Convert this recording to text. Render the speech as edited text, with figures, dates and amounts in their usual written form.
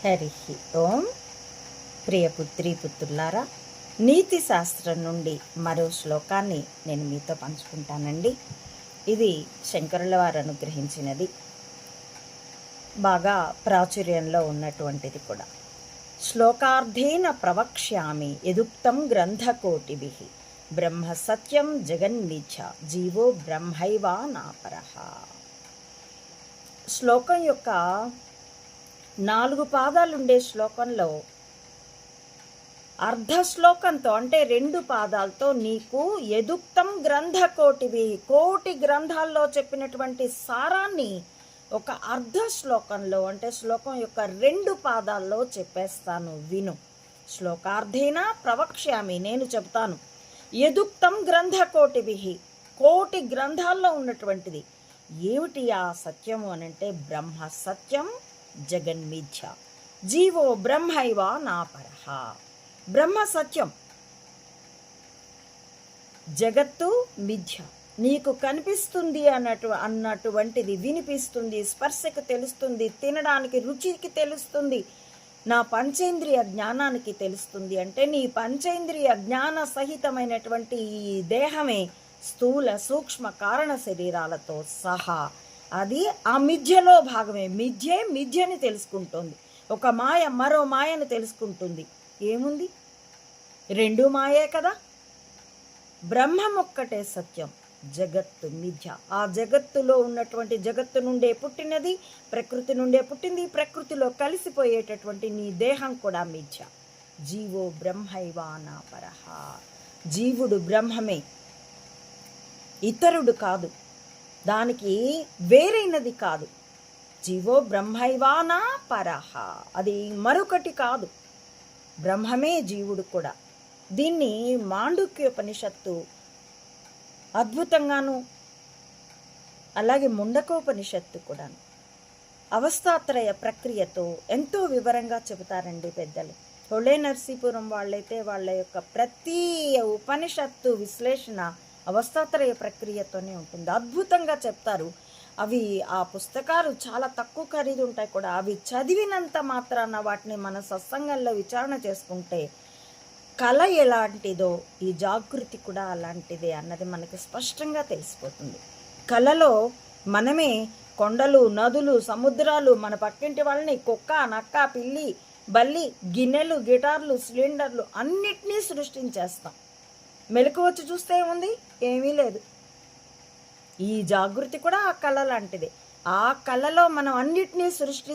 హరి ఓం. ప్రియపుత్రి పుత్రులారా, నీతి శాస్త్రం నుండి మరో శ్లోకాన్ని నేను మీతో పంచుకుంటానండి. ఇది శంకరుల వారు అనుగ్రహించినది, బాగా ప్రాచుర్యంలో ఉన్నటువంటిది కూడా. శ్లోకార్థేన ప్రవక్ష్యామి యదుక్తం గ్రంథకోటిభిః బ్రహ్మ సత్యం జగన్మిథ్య జీవో బ్రహ్మైవా నాపరః. శ్లోకం యొక్క 4 పాదాలుండే శ్లోకంలో అర్ధ శ్లోకంతో అంటే 2 పాదాలతో నీకు యదుక్తం గ్రంథకోటివి, కోటి గ్రంథాల్లో చెప్పినటువంటి సారాన్ని ఒక అర్ధ శ్లోకంలో అంటే శ్లోకం యొక్క 2 పాదాల్లో చెప్పేస్తాను, విను. శ్లోకార్థేన ప్రవక్ష్యామి, నేను చెప్తాను. యదుక్తం గ్రంథకోటివి, కోటి గ్రంథాల్లో ఉన్నటువంటిది ఏమిటి ఆ సత్యము అనంటే బ్రహ్మ సత్యం జగన్మిథ్య జీవో బ్రహ్మైవ నాపరః. బ్రహ్మ సత్యం, జగత్తు మిథ్య. నీకు కనిపిస్తుంది అన్నటువంటిది వినిపిస్తుంది, స్పర్శకు తెలుస్తుంది, తినడానికి రుచికి తెలుస్తుంది, నా పంచేంద్రియ జ్ఞానానికి తెలుస్తుంది. అంటే నీ పంచేంద్రియ జ్ఞాన సహితమైనటువంటి ఈ దేహమే స్థూల సూక్ష్మ కారణ శరీరాలతో సహా అది ఆ మిథ్యలో భాగమే. మిథ్యని తెలుసుకుంటుంది. ఒక మాయ మరో మాయను తెలుసుకుంటుంది. ఏముంది? 2 మాయే కదా. బ్రహ్మం ఒక్కటే సత్యం, జగత్తు మిథ్య. ఆ జగత్తులో ఉన్నటువంటి జగత్తు నుండే పుట్టినది, ప్రకృతి నుండే పుట్టింది, ప్రకృతిలో కలిసిపోయేటటువంటి నీ దేహం కూడా మిథ్య. జీవో బ్రహ్మైవా నాపరః. జీవుడు బ్రహ్మమే, ఇతరుడు కాదు, దానికి వేరైనది కాదు. జీవో బ్రహ్మైవా నాపరః, అది మరొకటి కాదు, బ్రహ్మమే జీవుడు కూడా. దీన్ని మాండుక్యోపనిషత్తు అద్భుతంగాను, అలాగే ముండకోపనిషత్తు కూడా అవస్థాత్రయ ప్రక్రియతో ఎంతో వివరంగా చెబుతారండి పెద్దలు. హొళే నరసీపురం వాళ్ళైతే వాళ్ళ యొక్క ప్రతి ఉపనిషత్తు విశ్లేషణ అవస్థాత్రయ ప్రక్రియతోనే ఉంటుంది. అద్భుతంగా చెప్తారు. అవి ఆ పుస్తకాలు చాలా తక్కువ ఖరీదు ఉంటాయి కూడా. అవి చదివినంత మాత్రాన వాటిని మన సత్సంగంలో విచారణ చేసుకుంటే కళ ఎలాంటిదో ఈ జాగృతి కూడా అలాంటిదే అన్నది మనకి స్పష్టంగా తెలిసిపోతుంది. కళలో మనమే కొండలు, నదులు, సముద్రాలు, మన పక్కింటి వాళ్ళని, కుక్క, నక్క, పిల్లి, బల్లి, గిన్నెలు, గిటార్లు, సిలిండర్లు అన్నిటినీ సృష్టించేస్తాం. మెలకు వచ్చి చూస్తే ఏముంది? ఏమీ లేదు. ఈ జాగృతి కూడా ఆ కళ లాంటిదే. ఆ కళలో మనం అన్నిటినీ సృష్టిస్తూ